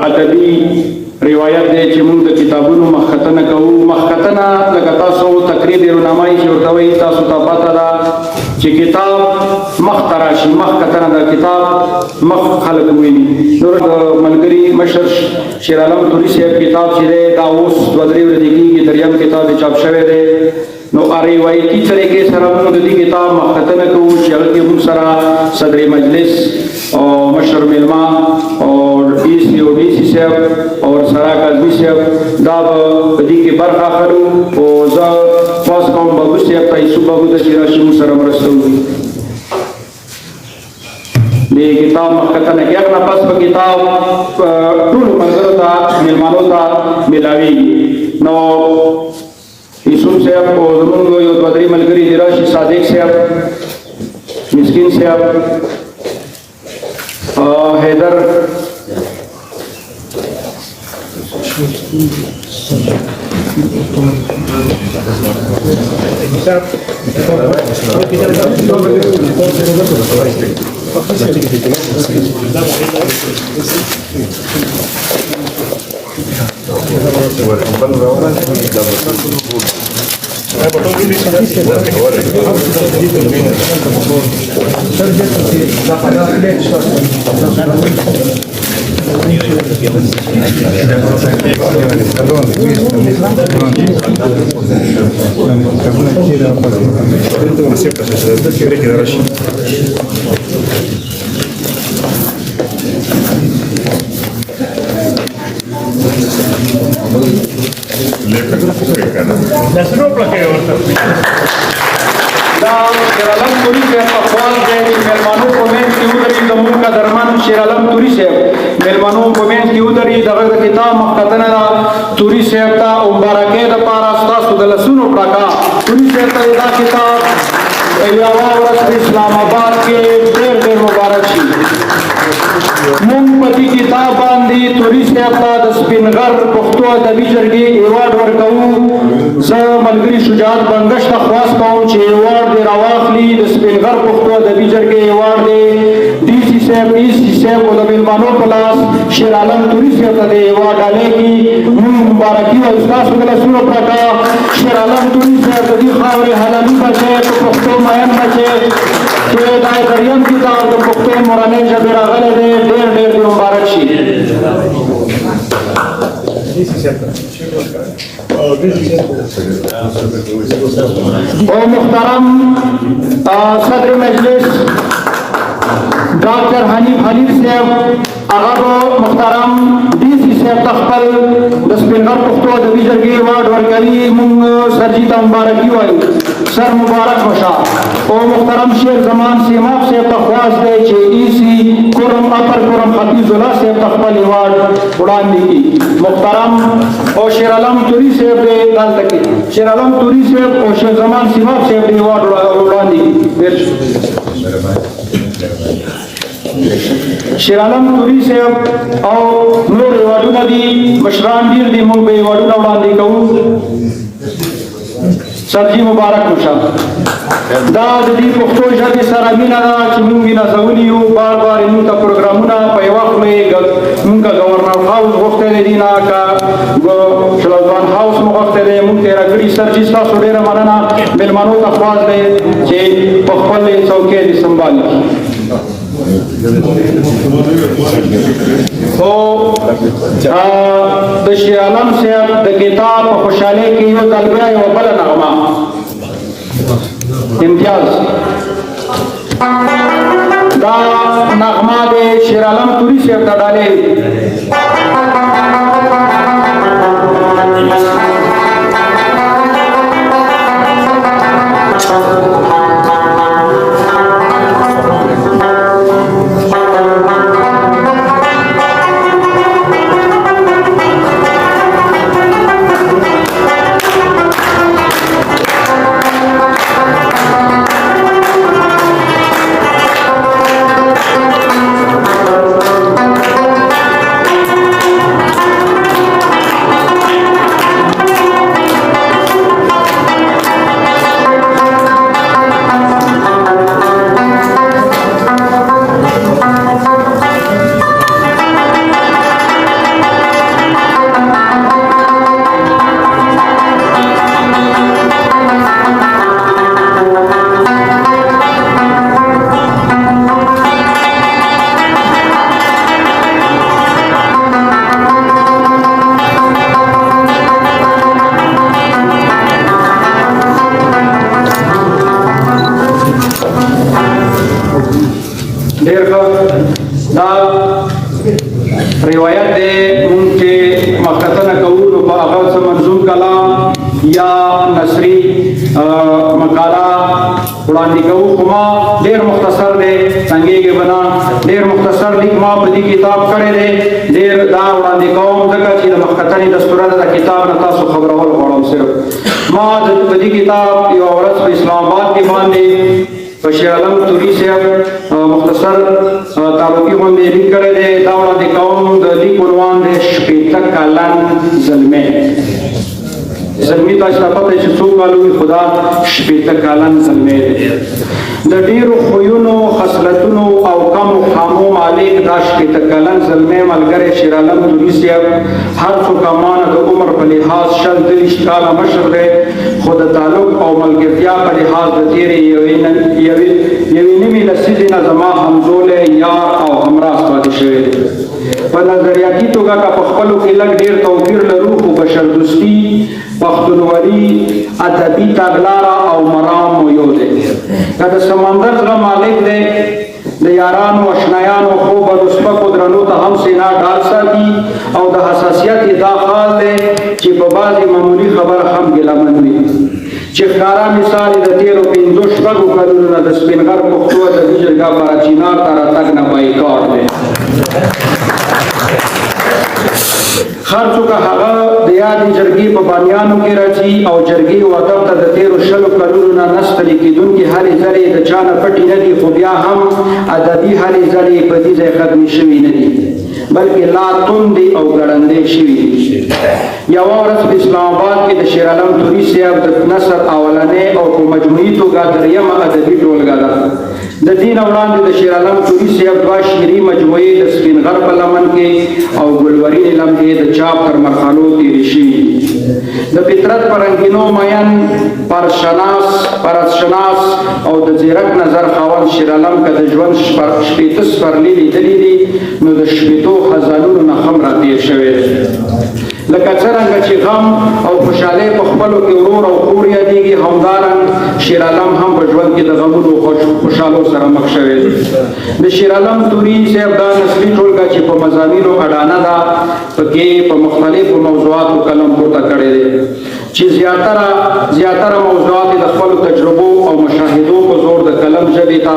ادبي روایت دی چې موږ د کتابونو مخکتنه کوو. مخکتنه لکه تاسو تقریر رونمایي چې ورته وایي، تاسو ته پته ده چې کتاب مخ ته راشي، مخکتنه د کتاب مخ خلک ویني. نور د ملګري مشر شیر عالم توري صاحب کتاب چې دی دا اوس 2-3 ورځې کېږي، دریم کتاب چاپ شوی دی. نو روایتي طریقې سره موږ د دې کتاب مخکتنه کوو چې هغه کې موږ سره صدر مجلس او مشر میلما اور ای سی او ڈی سی صاحب اور سرا قاضی صاحب دا په دې کې برخه اخلو او زه خاص کوم بابو صاحب ته یوسف بابو ته چې راشي موږ سره مرسته وکړي. د کتاب مخکتنه کې هغه پس په کتاب ټول ملګرو ته میلمانو ته ملاویږي. نو یوسف صاحب او زموږ یو 2-3 ملګري دي راشي، صادق صاحب، مسکین صاحب، حیدر شیر عالم توری صاحب اخوان دی میلمانو په منځ کې ودرېد، زموږ قدرمن شیر عالم توری صاحب میلمانو په منځ کې ودرېد. دغه د کتاب مخکتنه ده توری صاحب ته مبارکۍ دپاره ستاسو د لاسونو ډکه توری صاحب ته دا کتاب یوه ورځ په اسلام آباد کې ډېر ډېر مبارک شي. موږ په دې کتاب باندې توری صاحب ته د سپین غر پښتو ادبي جرګې ایوارډ ورکوو. زه ملګري شجاعت بنګش ته خواست کوم چې ایوارډ دې راواخلي. د سپین غر پښتو ادبي جرګې ایوارډ دی ډي سی صاحب، ای سی صاحب او د میلمانو په لاس شیر عالم توری صاحب ته د ایوارډ ډالېږي. موږ مبارکي وایو ستاسو د لاسونو پرته. شیر عالم توری صاحب د دې خاورې حلالي بچی، په پښتو مین بچی چې دا دریم کتاب د پښتو مورنۍ ژبې راغلی دی، ډېر ډېر دې مبارک شي. او محترم صدر مجلس ڈاکٹر حنیف حنیف صاحب هغه محترم ڈی سی صاحب ته خپل د سپین غر پښتو ادبي جرګې ایوارډ ورکوي. موږ سرجي ته مبارکي وایو، سر مبارک وشه. او محترم شیر زمان سیماب صاحب ته خواست دی چې ای سی کورم اپر کورم حفیظ الله صاحب ته خپل ایوارډ وړاندې کړي. محترم او شیر عالم توری صاحب دی دلته کې، شیر عالم توری صاحب او شیر زمان سیماب صاحب دی ایوارډ وړاندې کړي. شیر عالم توری صاحب او نور ایوارډونه دي، مشران ډېر دي، موږ به ایوارډونه وړاندې کوو. سرجي مبارک وشه. دا د دې پښتو ژبې سره مینه ده چې موږ یې نازولي یو، بار بار یې موږ ته پروګرامونه په یوه خوله موږ که گورنر هاوس غوښتی دی، دي نه که شلوزوان هاوس مو غوښتی دی، موږ تېره کړي. سرجي ستاسو ډېره مننه. میلمنو ته خواست دی چې په خپل څوکۍ دې سنبالي. او د شیر عالم صاحب د کتاب په خوشحالۍ کې یو ځل بیا یوه بله نغمه امتیاز. دا نغمه د شیر عالم توری صاحب ته ډالۍ. وړاندې کوو خو ما ډېر مختصر دی څنګهږي بنا ډېر مختصر لیک ما په دې کتاب کړی دی ډېر دا وړاندې کوم ځکه چې د مخکتنې دستوره د کتاب نه تاسو خبرول غواړم صرف ما د دې کتاب یو ورځ په اسلام آباد کې باندې په شیر عالم توري صاحب مختصر تعلقي باندې لیک کړی دی دا وړاندې کوم د لیک عنوان دی شپېته کلن زلمی زلمی تاسو ته پته چې څو کالو وي خدا شپېته کلن زلمی دی د ډېرو خویونو خصلتونو او کمو خامو مالک دا شپېته کلن زلمی ملګری شیر عالم توري صاحب هر څوک مانه د عمر په لحاظ شل دېرش کاله مشر دی خو د تعلق او ملګرتیا په لحاظ د تېرې یوې نیمې لسیزې نه زما همزولی یار او همراز پاتې شوی دی په نظریاتي توګه که په خپلو کې لږ ډېر توپیر لرو خو بشردوستي پښتونولي ادبي تګلاره او مرام مو یو دی که د سمندر زړه مالک دی د یارانو اشنایانو خوب او سپکو درنو ته هم سینا ډال ساتي او د حساسیت دا حال دی چې په بعضې معمولي خبره هم ګیلمن وي چې ښکاره مثال د تېرو پنځو شپږو کلونو نه د سپین غر پښتو ادبي جرګه باره چینار ته راتګ نه بایکاټ دی هر څوک هغه د یادې جرګې په بانیانو کې راځي او جرګې و ادب ته د تېرو شلو کلونو نه نه ستړي کېدونکي هلې ځلې د چا نه پټې نه دي خو بیا هم ادبي هلې ځلې په دې ځای ختمې شوي نه دي بلکې لا توندې او ګړندې شوي دي یوه ورځ په اسلام آباد کې د شیر عالم توري صاحب د نثر اولنۍ او په مجموعي توګه درېیمه ادبي ټولګه ده د دې نه وړاندې د شیر عالم توري صاحب دوه شعري مجموعې د سپین غر په لمن کې او ګلورینې لمحې د چاپ تر مرحلو تېرې شوي د فطرت په رنګینو مین پرستشناس او د ځیرک نظر خاوند شیر عالم که د ژوند شپېته سپرلي لیدلي دي نو د شپېتو خزانونو نه هم راتېر شوی دی لکه څرنګه چې غم او خوشحالۍ په خپلو کې ورور او خور یادېږي همدارنګ شیر عالم هم په ژوند کې د غمونو خوشحالو سره مخ شوی دی د شیر عالم توري صاحب دا نسلي ټولګه چې په مضامینو اډانه ده پکې په مختلفو موضوعاتو قلم پورته کړی دی چې زیاتره موضوعات د خپلو تجربو او مشاهدو په زور د قلم ژبې ته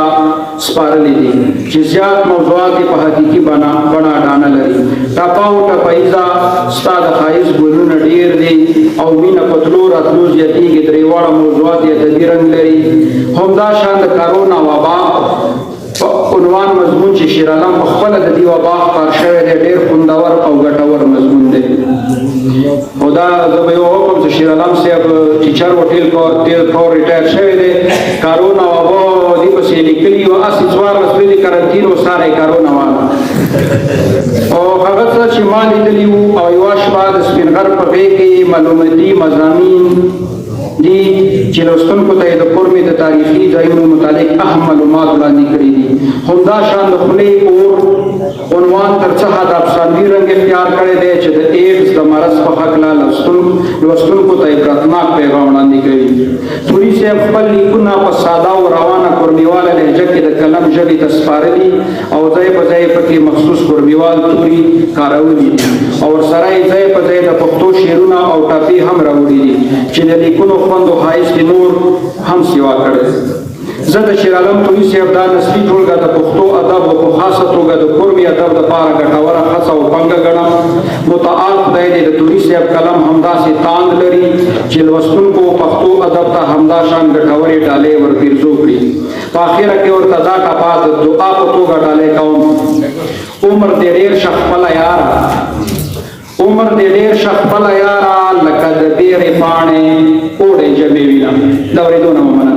سپارلي دي چې زیات موضوعات په حقیقي بڼه اډانه لري ټاپه او ټپایزه ستا د ښایست ګلونه ډېر دي او مینه په تلو راتلو زیاتېږي درې واړه موضوعات یې ادبي رنګ لري همداشان د کرونا وبا عنوان مضمون چې شیر عالم په خپله د دې وبا خپار شوی دی ډېر خوندور او ګټور مضمون دی او دا زه به یو وکړم چې شیر عالم صاحب ټیچر و تېر کور ریټایر شوی دی کرونا وبا دې پسې لیکلي وه هسې څوارلس ورځې کرنتین و ساری کرونا والا او هغه څه چې ما لیدلي وو او یوه شپه د سپین غر په غېږ کې معلوماتي مضامین دي چې لوستونکو ته یې د قرمې د تاریخي ځایونو متعلق اهم معلومات وړاندې کړي دي همداشان د خولې اور عنوان تر څه حد افسانوي رنګ اختیار کړی دی چې د ایډز د مرض په هکله لوستونکو ته عبرتناک پیغام وړاندې کوي توري صاحب خپل لیکونه په ساده او روانه قرمېواله لهجه کې د قلم ژبې ته سپارلي او ځای په ځای پکې مخصوص قرمېوال توري کارولي دي او ورسره یې ځای په ځای د پښتو شعرونه او ټاپې هم راوړي دي چې د لیکونو خوند او ښایست نور هم سیوا کړی زه د شیر عالم توري صاحب دا نسلي ټولګه د پښتو ادب او په خاصه توګه د قرمي ادب دپاره ګټوره هڅه او پنګه ګڼم متعال خدای دې د توري صاحب قلم همداسې تاند لري چې لوستونکو پښتو ادب ته همداشان ګټورې ډالۍ ورپېرزو کړي په اخره کې ورته دا ټپه د دعا په توګه ډالۍ کوم عمر دې ډېر شه خپله یاره عمر دې ډېر شه خپله یاره لکه د ډېرې پاڼې اوړې ژبې وینه د اورېدو نه ومنه